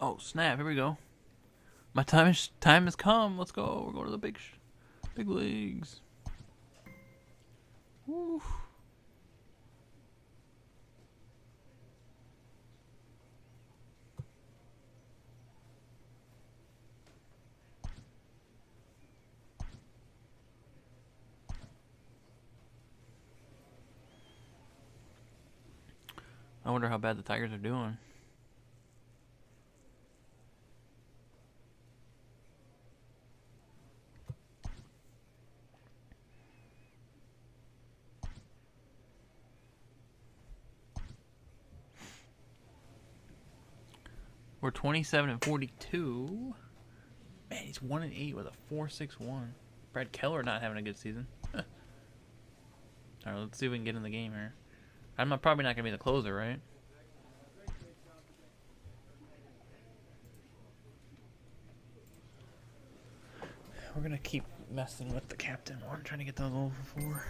Oh snap! Here we go. My time has come. Let's go. We're going to the big leagues. Woo. I wonder how bad the Tigers are doing. We're 27-42. Man, he's 1-8 with a 4.61. Brad Keller not having a good season. All right, let's see if we can get in the game here. Probably not gonna be the closer, right? We're gonna keep messing with the captain one, trying to get those over 4.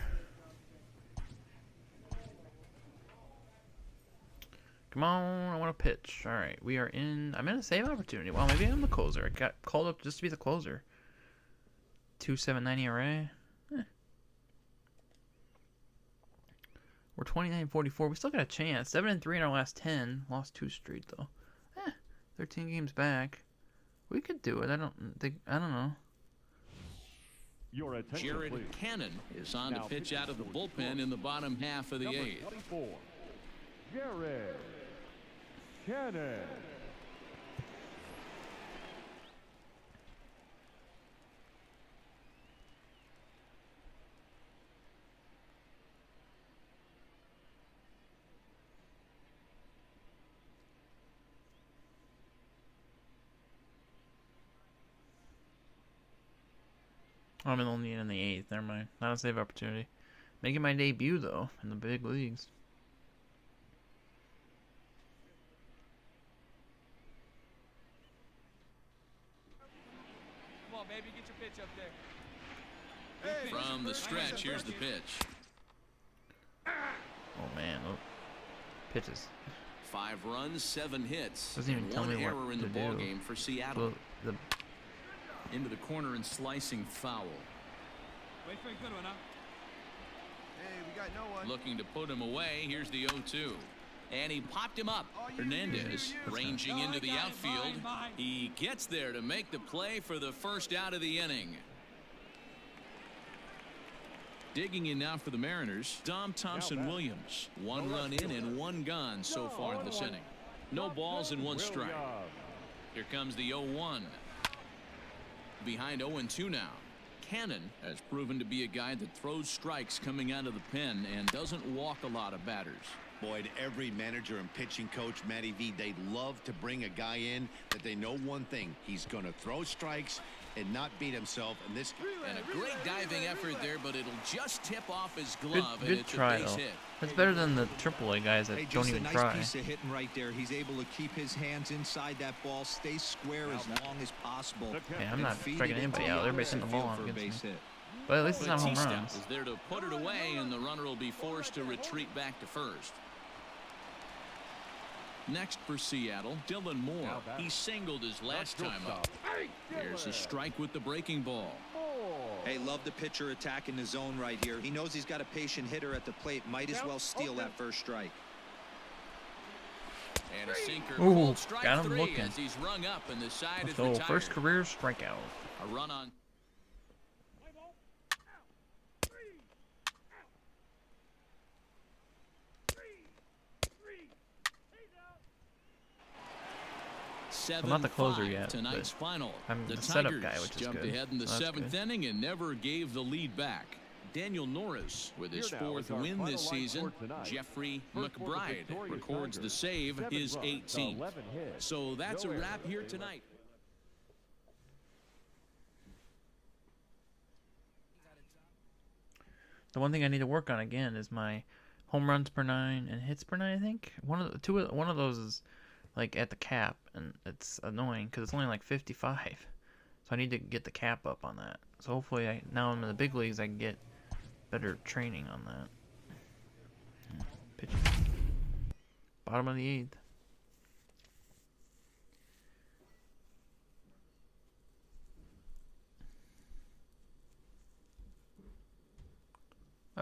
Come on, I want to pitch. All right, we are in. I'm in a save opportunity. Well, maybe I'm the closer. I got called up just to be the closer. 2.79 ERA. We're 29-44. We still got a chance. 7-3 in our last 10. Lost 2 straight though. 13 games back. We could do it. I don't know. Jared Cannon is on to pitch out of the bullpen in the bottom half of the 8th. Jared Cannon. I'm only in the 8th. Never mind. Not a save opportunity. Making my debut though in the big leagues. Come on, baby, get your pitch up there. From the stretch, here's the pitch. Oh man, pitches. 5 runs, 7 hits. Doesn't even tell me what error in to the ball do. game for Seattle. Well, Into the corner and slicing foul. Wait for a good one, huh? Hey, we got no one. Looking to put him away. Here's the 0-2. And he popped him up. Hernandez ranging into the outfield. He gets there to make the play for the first out of the inning. Digging in now for the Mariners, Dom Thompson-Williams. 1 run in and 1 gone so far in this inning. No balls and 1 strike. Here comes the 0-1. Behind 0-2 now. Cannon has proven to be a guy that throws strikes coming out of the pen and doesn't walk a lot of batters. Boyd, every manager and pitching coach, Matty V, they love to bring a guy in that they know one thing. He's going to throw strikes and not beat himself. And this and a great diving effort there, but it'll just tip off his glove. Good and it's try a base though. hit. That's better than the AAA guys that don't even try. Nice piece of hitting right there. He's able to keep his hands inside that ball, stay square as long as possible. Hey, I'm not striking anybody out. Everybody's hitting the ball out against me. Hit. But at least it's not home Batista runs. is there to put it away, and the runner will be forced to retreat back to first. Next for Seattle, Dylan Moore. He singled his last time up. Here's a strike with the breaking ball. Hey, love the pitcher attacking the zone right here. He knows he's got a patient hitter at the plate. Might as well steal that first strike. And a sinker. Ooh, Strike got him 3 looking. as he's rung up and the side is So retired. first career strikeout. A run on. I'm not the closer yet, Tonight's but final. I'm The the setup Tigers guy, which is jumped good. ahead in the So that's 7th good. inning and never gave the lead back. Daniel Norris with his Here now 4th is our win final this line season. for tonight. Jeffrey First for the McBride victorious records the Tigers, save, 7 his runs, 18th. 11 hits. So that's No a errors. wrap here tonight. The one thing I need to work on again is my home runs per 9 and hits per 9. I think one of those is like at the cap, and it's annoying because it's only like 55. So I need to get the cap up on that. So hopefully, now I'm in the big leagues, I can get better training on that. Pitching. Bottom of the 8th.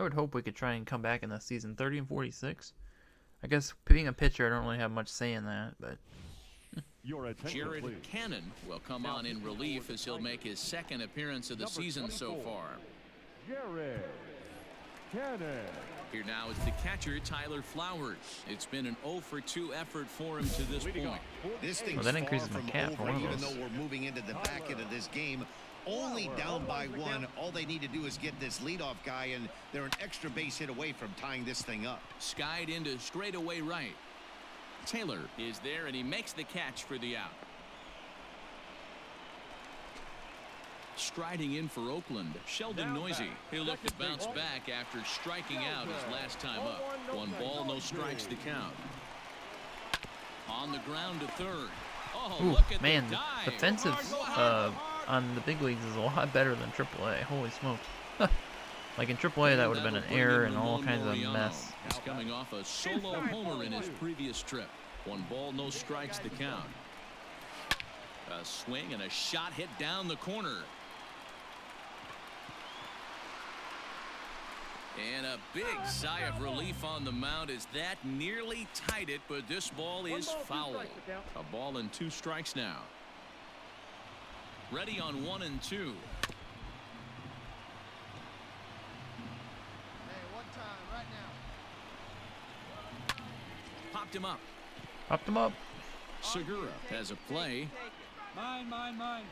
I would hope we could try and come back in this season. 30-46. I guess being a pitcher, I don't really have much say in that, but. Jared Cannon will come on in relief as he'll make his second appearance of the season so far. Jared Cannon. Here now is the catcher, Tyler Flowers. It's been an 0-for-2 effort for him to this point. This thing's Well, that far increases my from cap for over, one of even those. though we're moving into the back end of this game. Only down by one. All they need to do is get this leadoff guy, and they're an extra base hit away from tying this thing up. Skied into straightaway right. Taylor is there, and he makes the catch for the out. Striding in for Oakland, Sheldon Noisy. He'll look to bounce back after striking out his last time up. 1 ball, no strikes to count. On the ground to third. Oh, Ooh, look at man, the dive. defensive on the big leagues is a lot better than AAA. Holy smokes. Like in AAA, that would have been an error and all kinds of mess. He's coming off a solo homer in his previous trip. 1 ball, no strikes to count. A swing and a shot hit down the corner. And a big sigh of relief on the mound as that nearly tied it, but this ball is foul. A ball and 2 strikes now. Ready on 1 and 2. Hey, one time, right now. Popped him up. Popped him up. Segura has a play. Mine.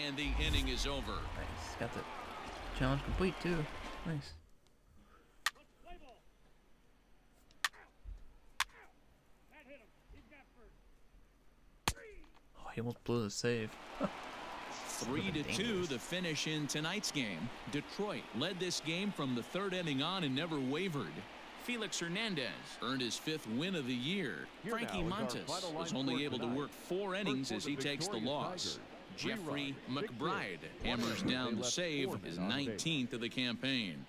And the inning is over. Nice. Got the challenge complete, too. Nice. Oh, he almost blew the save. 3-2 the finish in tonight's game. Detroit led this game from the 3rd inning on and never wavered. Felix Hernandez earned his 5th win of the year. Frankie Montes was only able to work 4 innings as he takes the loss. Jeffrey McBride hammers down the save, his 19th of the campaign.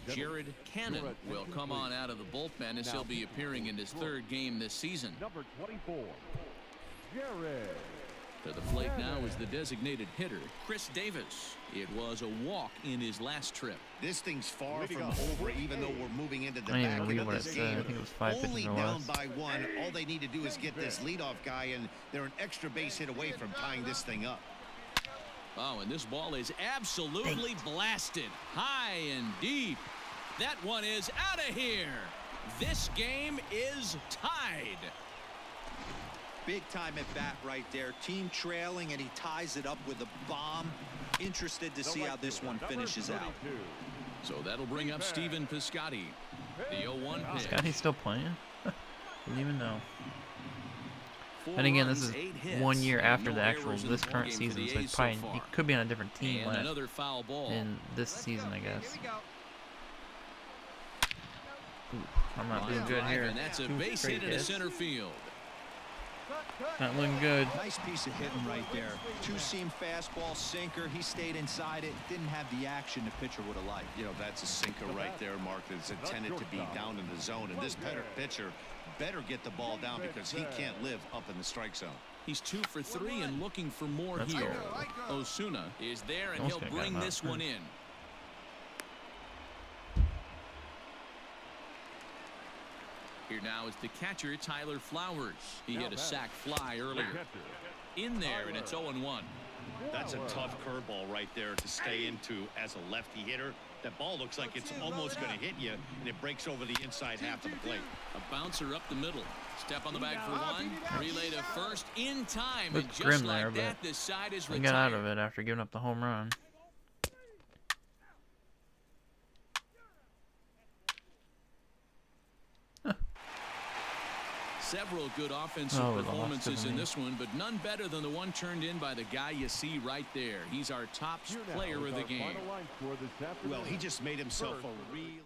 Jared Cannon will come on out of the bullpen as he'll be appearing in his 3rd game this season. Number 24, Jared. To the plate now is the designated hitter, Chris Davis. It was a walk in his last trip. This thing's far from over, even though we're moving into the I didn't back even end read of what it this said. I game. think it was 5 pitches Only or down less. by 1. All they need to do is get this leadoff guy, and they're an extra base hit away from tying this thing up. Oh, and this ball is absolutely blasted. High and deep. That one is out of here. This game is tied. Big time at bat right there. Team trailing, and he ties it up with a bomb. Interested to see how this one finishes out. So that'll bring up Stephen Piscotty. The 0-1 pitch. Scotty's still playing? Didn't even know. 4 And again, this runs, is 8 hits, 1 year and after no the actual errors in this the current ballgame for season, the so A's he's probably so he far. could be on a different team And left another foul ball. in this season, I guess. Here we go. Ooh, I'm not doing Line good drive, here. and that's a 2 base straight hit into hits. center field. Not looking good. Nice piece of hitting right there. 2-seam fastball, sinker. He stayed inside it. Didn't have the action the pitcher would have liked. You know, that's a sinker right there, Mark. That's intended to be down in the zone. And this pitcher better get the ball down because he can't live up in the strike zone. He's 2 for 3 and looking for more Let's here. go. Osuna is there, and Almost he'll got bring him out this one first. in. Here now is the catcher, Tyler Flowers. He hit a sac fly earlier. In there, and it's 0-1. That's a tough curveball right there to stay into as a lefty hitter. That ball looks like it's almost going to hit you, and it breaks over the inside half of the plate. A bouncer up the middle. Step on the bag for 1. Relay to first in time. Looked And just grim like there, that, but this side is he got out retired. of it after giving up the home run. Several good offensive Oh, we lost to performances the in lead. this one, but none better than the one turned in by the guy you see right there. He's our top player of the game. Well, he just made himself a real...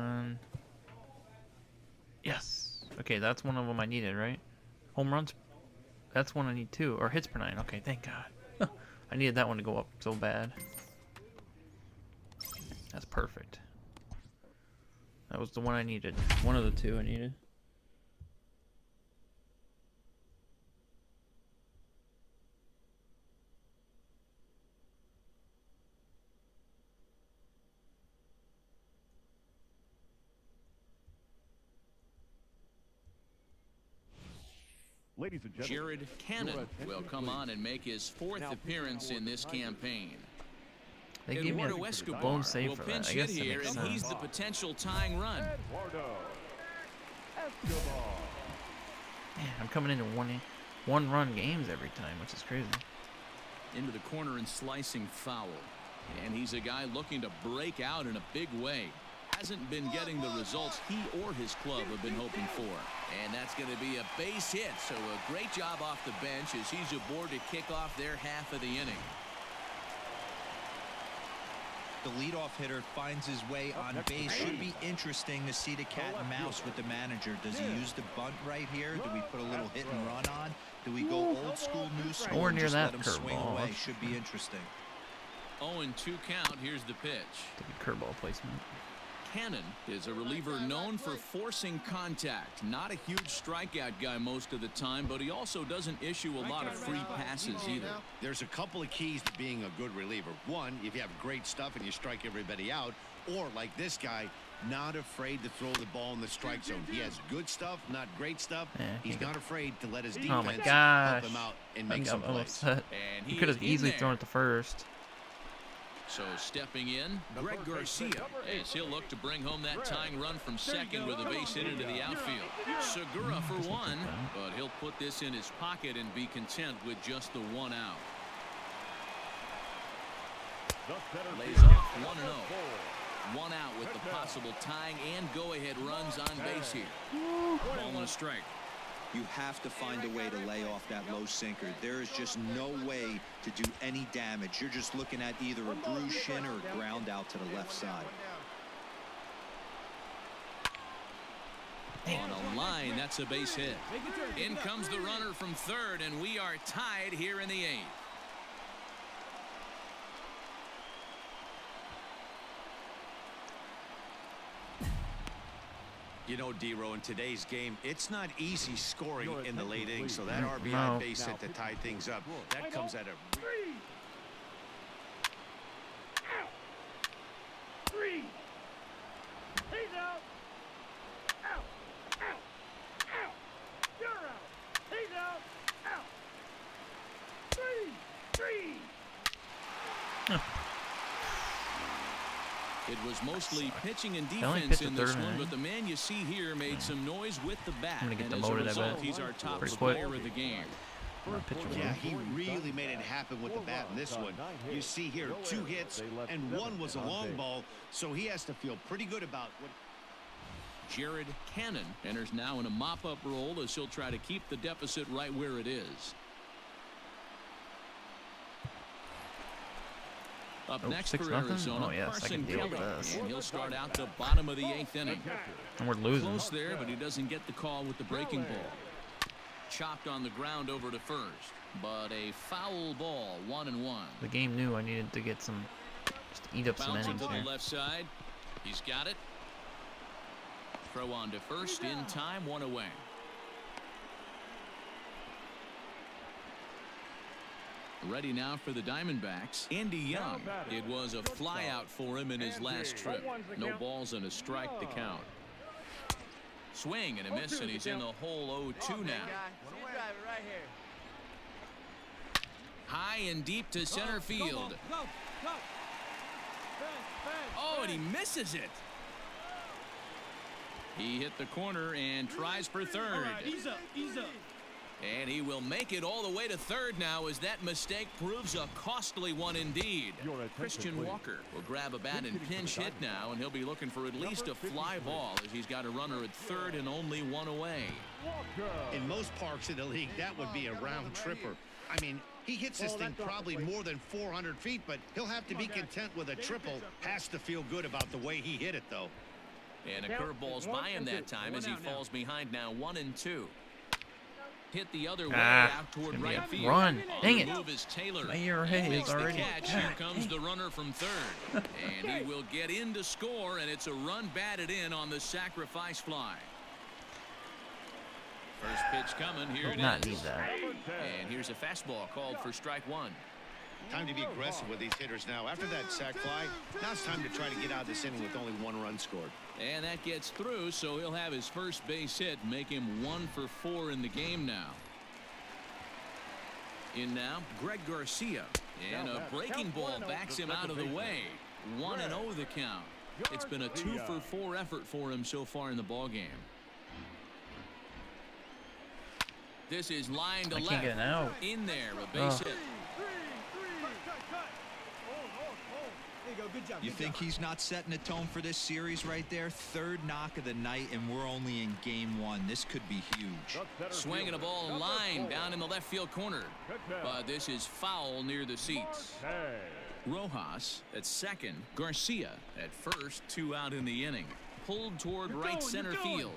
on. Yes. Okay, that's one of them I needed, right? Home runs. That's one I need too. Or hits per 9. Okay, thank God. I needed that one to go up so bad. That's perfect. That was the one I needed. One of the two I needed. Ladies and gentlemen, Jared Cannon will come on and make his 4th appearance in this campaign. They gave me Eduardo a Escobar blown save will for pinch that. I hit guess that here, makes and he's sense. the potential tying run. Eduardo Escobar. Man, I'm coming into one-run games every time, which is crazy. Into the corner and slicing foul. And he's a guy looking to break out in a big way. Hasn't been getting the results he or his club have been hoping for. And that's going to be a base hit. So a great job off the bench as he's aboard to kick off their half of the inning. The leadoff hitter finds his way on base. Should be interesting to see the cat and mouse with the manager. Does he use the bunt right here? Do we put a little hit and run on? Do we go old school, new school? Nowhere and near just that let him swing curveball. away? Should be interesting. 0-2 count. Here's the pitch. Curveball placement. Cannon is a reliever known for forcing contact. Not a huge strikeout guy most of the time, but he also doesn't issue a lot of free passes either. There's a couple of keys to being a good reliever. One, if you have great stuff and you strike everybody out, or like this guy, not afraid to throw the ball in the strike zone. He has good stuff, not great stuff. He's not afraid to let his defense Oh my gosh. help him out and make some I'm plays. upset. And He could have is in easily there. thrown it to first. So stepping in, Greg Garcia, as he'll look to bring home that tying run from second with a base hit into the outfield. Segura for one, but he'll put this in his pocket and be content with just the one out. Lays off 1-0. One out with the possible tying and go-ahead runs on base here. Ball and a strike. You have to find a way to lay off that low sinker. There is just no way to do any damage. You're just looking at either a bruised shin or a ground out to the left side. On a line, that's a base hit. In comes the runner from third, and we are tied here in the 8th. You know, D-Row, in today's game, it's not easy scoring in the late innings, so that No. RBI base hit to tie things up, that comes at a... Three. He's out. Out. Out. Out. You're out. He's out. Out. Three. It was mostly pitching and They only defense pitched in the this third one, inning. but the man you see here made some noise with the bat. I'm gonna get And as a demoted, I result, bet. he's our top Pretty quick. player of the game. Yeah, he really made it happen with the bat in this one. You see here, 2 hits, and 1 was a long ball, so he has to feel pretty good about what... Jared Cannon enters now in a mop-up role as he'll try to keep the deficit right where it is. Up next for 6-0? Arizona, Oh, yes, I Carson can deal with Kelly, this. and he'll start out the bottom of the 8th inning. And we're losing. Close there, but he doesn't get the call with the breaking ball. Chopped on the ground over to first, but a foul ball, 1-1. The game knew I needed to get some, just to eat up some Bouncing innings to the here. left side. He's got it. Throw on to first in time, 1 away. Ready now for the Diamondbacks. Andy Young. It was a flyout for him in his last trip. No balls and a strike to count. Swing and a miss, and he's in the hole 0-2 now. High and deep to center field. Oh, and he misses it. He hit the corner and tries for third. Ease up. And he will make it all the way to third now as that mistake proves a costly one indeed. Christian Walker will grab a bat and pinch hit now, and he'll be looking for at least a fly ball as he's got a runner at third and only 1 away. In most parks in the league, that would be a round tripper. I mean, he hits this thing probably more than 400 feet, but he'll have to be content with a triple. Has to feel good about the way he hit it, though. And a curveball's by him that time as he falls behind now 1-2. Hit the other way out toward right field. Run. Dang it. Move is Taylor. Player Hayes Makes the already. catch. Here comes the runner from third. And he will get in to score, and it's a run batted in on the sacrifice fly. First pitch coming. Here it Not is. need that. And here's a fastball called for strike one. Time to be aggressive with these hitters now. After that sac fly, now it's time to try to get out of this inning with only 1 run scored. And that gets through, so he'll have his first base hit, make him 1 for 4 in the game now. In now, Greg Garcia. And a breaking ball backs him out of the way. 1-0 the count. It's been a 2 for 4 effort for him so far in the ballgame. This is line to I left. can't get it out. In there, a base hit. You think he's not setting the tone for this series right there? Third knock of the night, and we're only in game 1. This could be huge. Swinging a ball line down in the left field corner. But this is foul near the seats. Rojas at second. Garcia at first. 2 out in the inning. Pulled toward right center field.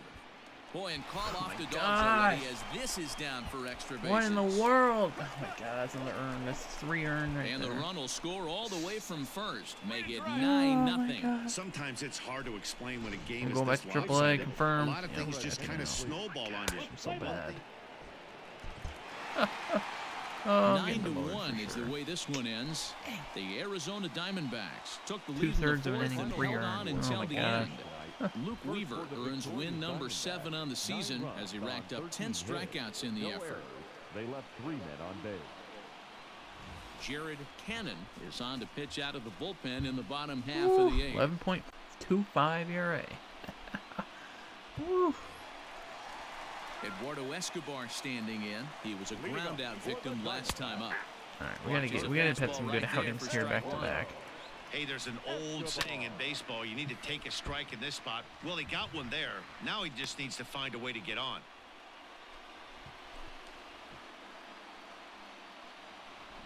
Boy, and caught off the dogs already as this is down for extra bases. What in the world? Oh my God, that's another earn. That's 3 earned right And there. the run will score all the way from first. Make it Oh 9-0. Sometimes it's hard to explain when a game I'm is going this back to AAA, lopsided. confirm. A lot of Yeah, things we're just back kind now. of snowball on you. I'm so bad. Oh, 9-1 is the way this one ends. The Arizona Diamondbacks took the lead in the 2/3 of an fourth inning and and 3 held on earned. until Oh my the gosh. end. Luke Weaver earns win number 7 on the season as he racked up 10 strikeouts in the effort. They left 3 men on base. Jared Cannon is on to pitch out of the bullpen in the bottom half of the 8th. 11.25 ERA. Woo. Eduardo Escobar standing in. He was a ground out victim last time up. All right, we gotta hit some good outings here back to back. Hey, there's an old saying in baseball, you need to take a strike in this spot. Well, he got one there. Now he just needs to find a way to get on.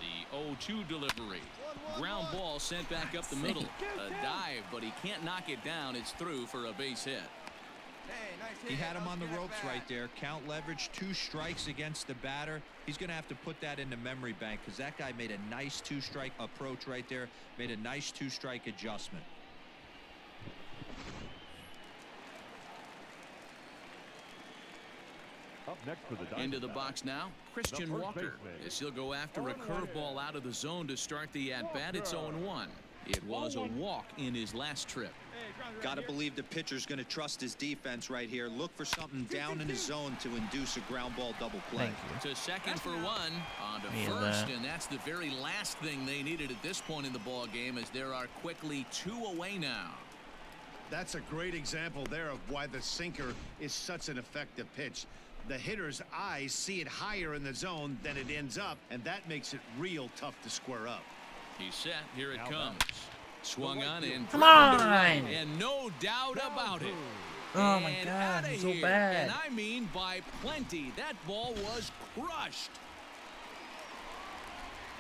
The 0-2 delivery. Ground ball sent back up the middle. A dive, but he can't knock it down. It's through for a base hit. He had him on the ropes right there. Count leverage, 2 strikes against the batter. He's going to have to put that in the memory bank because that guy made a nice 2-strike approach right there. Made a nice 2-strike adjustment. Up next for the Into the Diamondbacks. box now, Christian The first Walker. baseman. As he'll go after a curveball out of the zone to start the at-bat. It's 0-1. It was a walk in his last trip. Got to believe the pitcher's going to trust his defense right here. Look for something down in his zone to induce a ground ball double play. Thank you. To second for 1. On to Yeah, first, that. and that's the very last thing they needed at this point in the ball game, as there are quickly 2 away now. That's a great example there of why the sinker is such an effective pitch. The hitter's eyes see it higher in the zone than it ends up, and that makes it real tough to square up. He's set. Here it comes. Swung on and Come driven to on! right, and no doubt about it. Oh my And God, outta he's so here. bad. And I mean by plenty. That ball was crushed.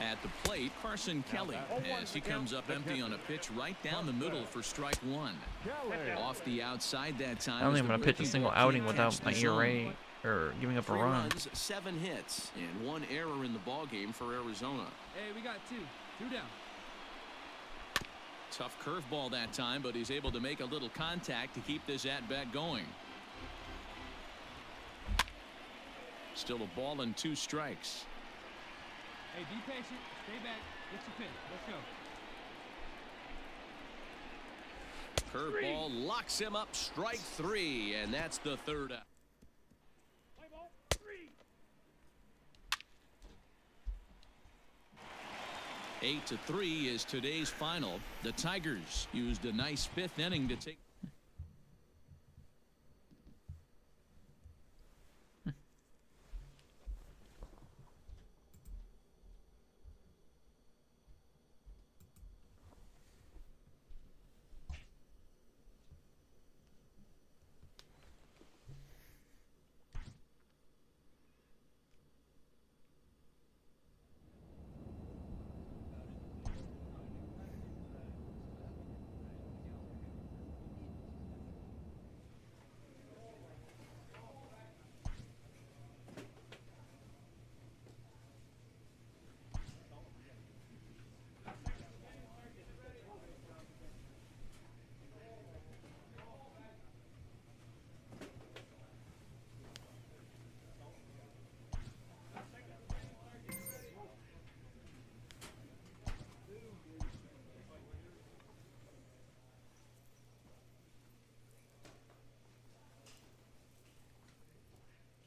At the plate, Carson Kelly, as he comes up empty on a pitch right down the middle for strike 1. Off the outside that time. I don't as think I'm the gonna pitch a breaking single ball can't outing without catch my the zone. ERA or giving up a 3 run. runs, 7 hits, and 1 error in the ball game for Arizona. Hey, we got 2. 2 down. Tough curveball that time, but he's able to make a little contact to keep this at-bat going. Still a ball and 2 strikes. Hey, be patient. Stay back. Get your pitch. Let's go. Curveball locks him up. Strike 3, and that's the 3rd out. 8-3 is today's final. The Tigers used a nice 5th inning to take.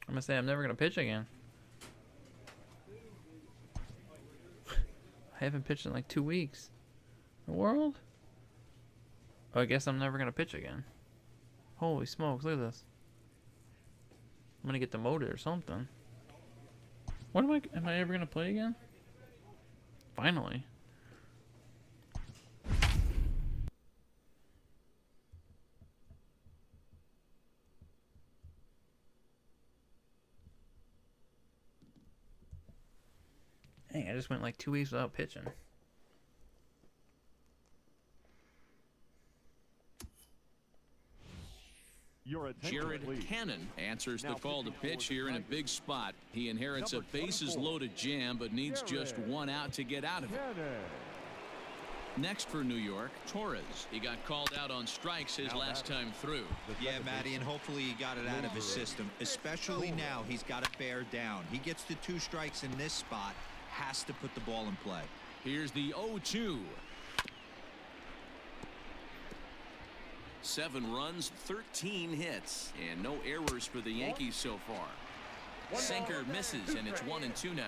I'm gonna say I'm never gonna pitch again. I haven't pitched in like 2 weeks. The world? Oh, I guess I'm never gonna pitch again. Holy smokes, look at this. I'm gonna get demoted or something. What am I ever gonna play again? Finally. Dang, I just went like 2 weeks without pitching. Jared Cannon answers the call to pitch here in a big spot. He inherits a bases loaded jam, but needs just one out to get out of it. Next for New York, Torres. He got called out on strikes his last time through. Yeah, Matty, and hopefully he got it out of his system. Especially now, he's got to bear down. He gets the 2 strikes in this spot, has to put the ball in play. Here's the 0-2. 7 runs, 13 hits, and no errors for the Yankees so far. Sinker misses, and it's 1-2 now.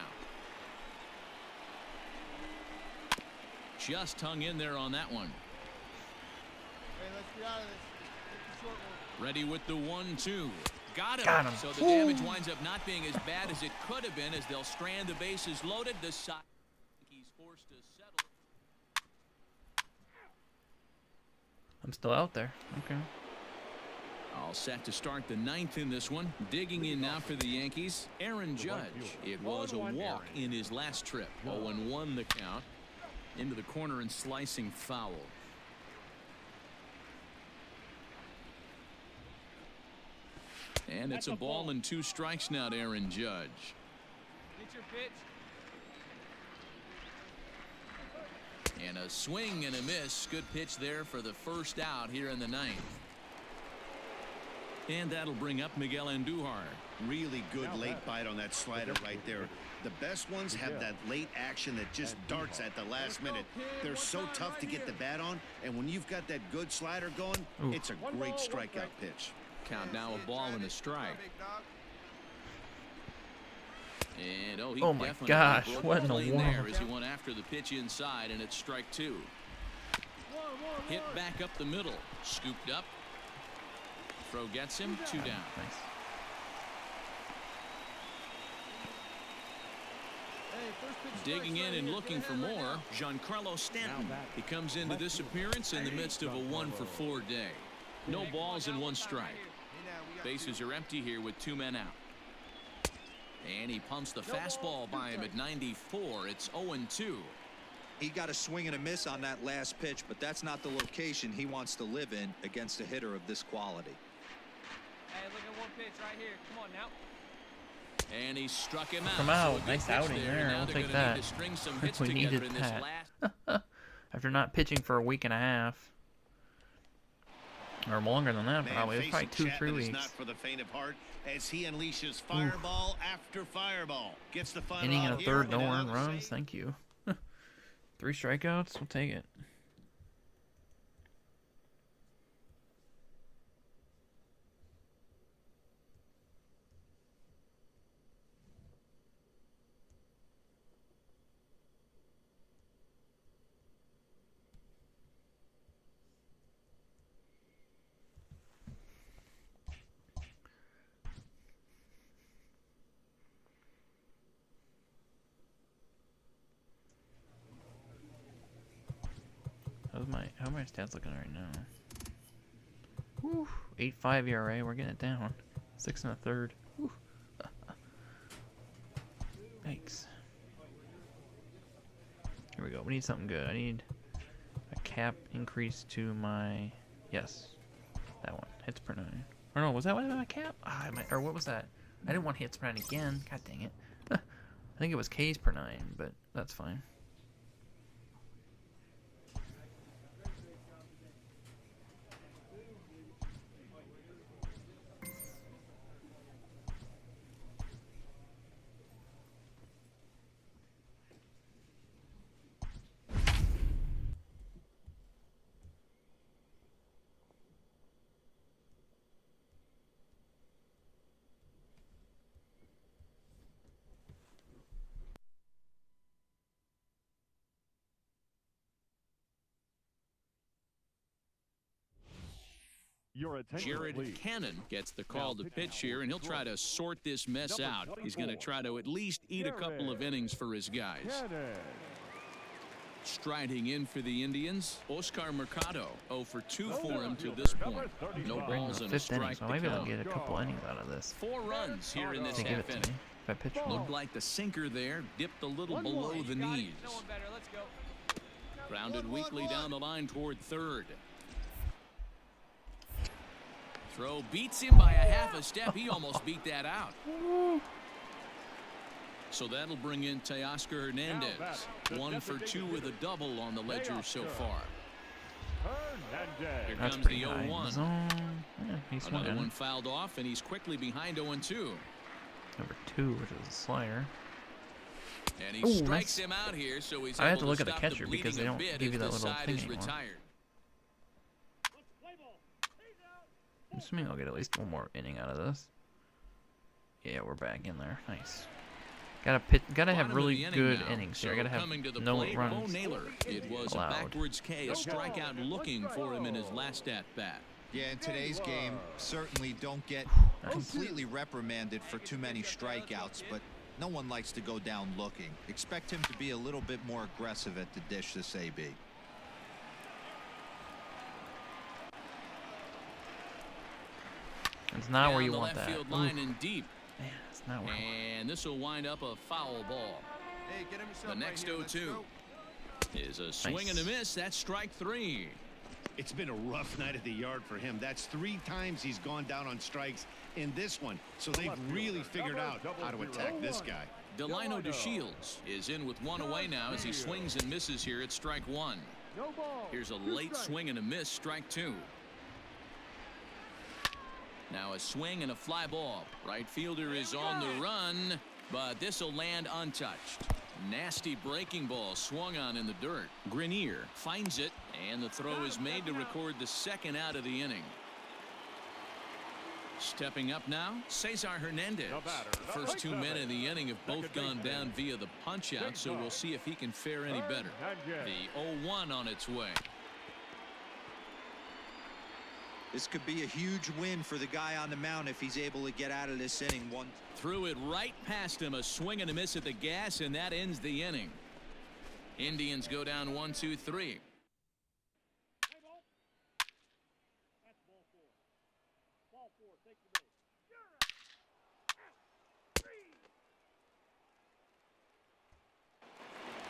Just hung in there on that one. Hey, let's get out of this. Take the short one. Ready with the 1-2. Got him. So the Ooh. damage winds up not being as bad as it could have been, as they'll strand the bases loaded. The side he's forced to settle. I'm still out there. Okay. All set to start the 9th in this one. Digging in now for the Yankees, Aaron Judge. It was a walk in his last trip. 0-1 the count. Into the corner and slicing foul. And it's a ball and 2 strikes now to Aaron Judge. Get your pitch. And a swing and a miss. Good pitch there for the first out here in the 9th. And that'll bring up Miguel Andujar. Really good late bite on that slider right there. The best ones have that late action that just darts at the last minute. They're so tough to get the bat on, and when you've got that good slider going, it's a great strikeout pitch. Count now a ball and a strike. And he Oh my definitely gosh, broke what in the plane world? there as he went after the pitch inside, and it's strike 2. Hit back up the middle, scooped up. Throw gets him, 2 down. Nice. Digging in and looking for more, Giancarlo Stanton. He comes into this appearance in the midst of a 1-for-4 day. No balls and 1 strike. Bases are empty here with 2 men out. And he pumps the fastball by him at 94. It's 0-2. He got a swing and a miss on that last pitch, but that's not the location he wants to live in against a hitter of this quality. Hey, look at 1 pitch right here. Come on now. And he struck him out. Come out. So a good Nice pitch outing there. Now I'll they're take gonna that. need to string some hits We together needed in this that. After not pitching for a week and a half. Or longer than that, probably. It was probably 2-3 weeks. Not for the faint of heart as he unleashes fireball after fireball. Gets the final Inning and a out third, here, no and earned now runs. Thank you. 3 strikeouts. We'll take it. How are my stats looking right now? Whew, 8.5 ERA. We're getting it down. 6 1/3. Whew. Thanks. Here we go. We need something good. I need a cap increase to my that one. Hits per 9. Or no, was that my cap? Or what was that? I didn't want hits per 9 again. God dang it. I think it was Ks per 9, but that's fine. Your attention, Jared please. Cannon gets the call to pitch here, and he'll try to sort this mess out. He's going to try to at least eat a couple of innings for his guys. Cannon. Striding in for the Indians, Oscar Mercado. 0 for 2 for him to this point. No Right in balls the and a 5th inning, strike so to maybe I'll count. get a couple innings out of this. 4 runs here in this They give it half to inning. me if I pitch more. Looked like the sinker there dipped a little below the knees. No one better. Let's go. Grounded weakly down the line toward third. Throw beats him by a half a step. He almost beat that out. So that'll bring in Teoscar Hernandez. 1 for 2 with a double on the ledger so far. Here That's comes pretty the high. 0-1. Zone. Yeah, he's Another swinging. one fouled off, and he's quickly behind 0-2. Number 2, which is a slider. And he Ooh, strikes nice. him out here, so he's I have able to look at the stop catcher because they bleeding a don't bit give you as that the little side thing is anymore. retired. I'm assuming I'll get at least one more inning out of this. Yeah, we're back in there. Nice. Gotta have Bottom of really the inning good now. innings So here. I gotta coming to have the no plate, Bo runs Naylor. It was allowed. a backwards K, a strikeout looking for him in his last at bat. Yeah, in today's game, certainly don't get completely reprimanded for too many strikeouts, but no one likes to go down looking. Expect him to be a little bit more aggressive at the dish this AB. It's not where Down you the want left that. field Ooh, line and deep. man, it's not where I want And this will wind up a foul ball. Hey, get him yourself The next right here. Let's 0-2 go. is a swing and a miss. That's strike 3. It's been a rough night at the yard for him. That's 3 times he's gone down on strikes in this one. So they've really figured out how to attack this guy. Delino DeShields is in with 1 away now as he swings and misses here at strike 1. No ball. Here's a late swing and a miss, strike 2. Now a swing and a fly ball. Right fielder is on the run, but this will land untouched. Nasty breaking ball swung on in the dirt. Grenier finds it, and the throw is made to record the second out of the inning. Stepping up now, Cesar Hernandez. First 2 men in the inning have both gone down via the punch out, so we'll see if he can fare any better. The 0-1 on its way. This could be a huge win for the guy on the mound if he's able to get out of this inning. Threw it right past him, a swing and a miss at the gas, and that ends the inning. Indians go down 1-2-3.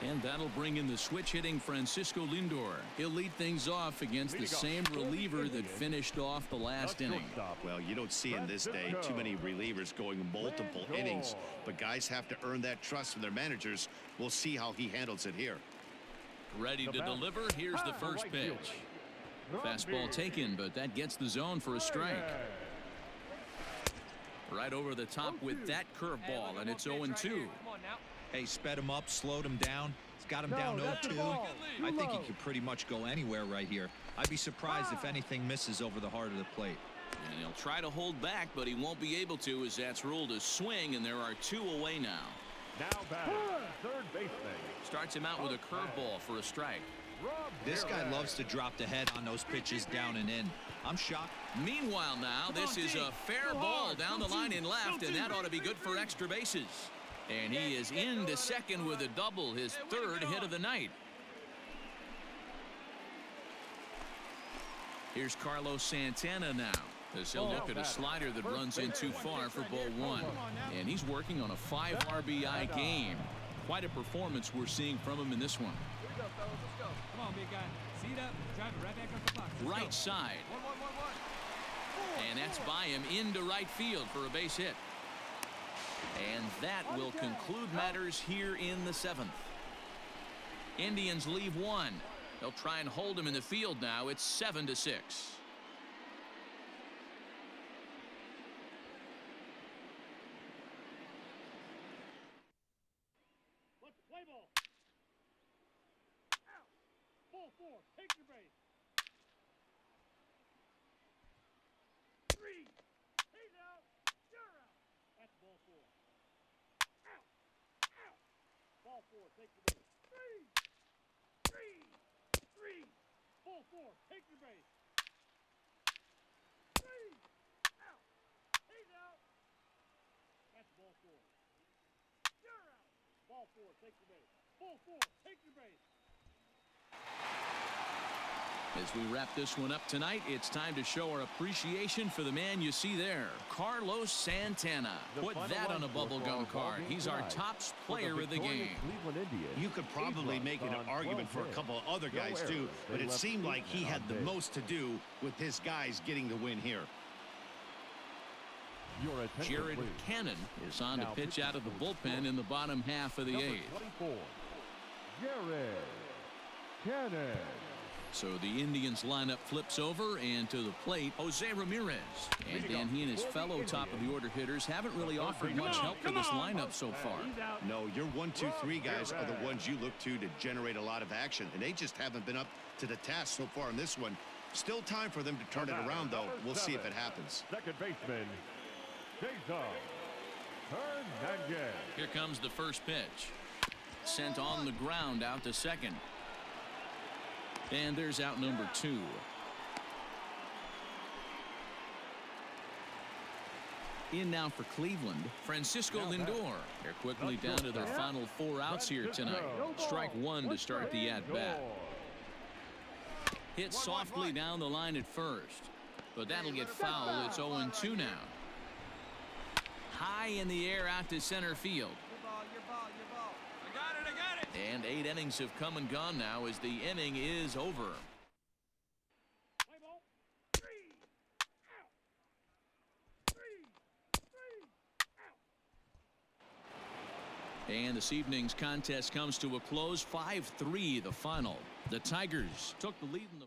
And that'll bring in the switch hitting Francisco Lindor. He'll lead things off against the same reliever that finished off the last inning. Well, you don't see in this day too many relievers going multiple innings, but guys have to earn that trust from their managers. We'll see how he handles it here. Ready to deliver. Here's the first pitch. Fastball taken, but that gets the zone for a strike. Right over the top with that curveball, and it's 0-2. Come on now. Hey, sped him up, slowed him down. It's got him down 0-2. I think he could pretty much go anywhere right here. I'd be surprised if anything misses over the heart of the plate. And he'll try to hold back, but he won't be able to, as that's ruled a swing, and there are 2 away now. Now batting, third baseman. Starts him out with a curveball for a strike. This guy loves to drop the head on those pitches down and in. I'm shocked. Meanwhile now, this is a fair ball down the line in left, and that ought to be good for extra bases. And he is into second with a double, his 3rd hit of the night. Here's Carlos Santana now, as he'll look at a slider that runs in too far for ball 1. And he's working on a 5 RBI game. Quite a performance we're seeing from him in this one. Here we go, fellas. Let's go. Come on, big guy. Seat up. Drive it right back up the box. Let's Right go. side. 1-1-1-1. And that's by him into right field for a base hit. And that will conclude matters here in the 7th. Indians leave 1. They'll try and hold him in the field now. It's 7-6. As we wrap this one up tonight, it's time to show our appreciation for the man you see there, Carlos Santana. Put that on a bubblegum card. He's our top player of the game. You could probably make an argument for a couple of other guys too, but it seemed like he had the most to do with his guys getting the win here. Jared Cannon is on to pitch out of the bullpen in the bottom half of the eighth. Jared Cannon. So the Indians lineup flips over, and to the plate, Jose Ramirez. And then he and his fellow top-of-the-order hitters haven't really offered much help for this lineup so far. No, your 1, 2, 3 guys are the ones you look to generate a lot of action, and they just haven't been up to the task so far in this one. Still time for them to turn it around, though. We'll see if it happens. Second baseman, Jason Hernandez. Here comes the first pitch. Sent on the ground out to second. And there's out number 2. In now for Cleveland, Francisco Lindor. They're quickly down to their final 4 outs here tonight. Strike 1 to start the at-bat. Hit softly down the line at first, but that'll get foul. It's 0-2 now. High in the air out to center field. And 8 innings have come and gone now as the inning is over. And this evening's contest comes to a close. 5-3 the final. The Tigers took the lead in the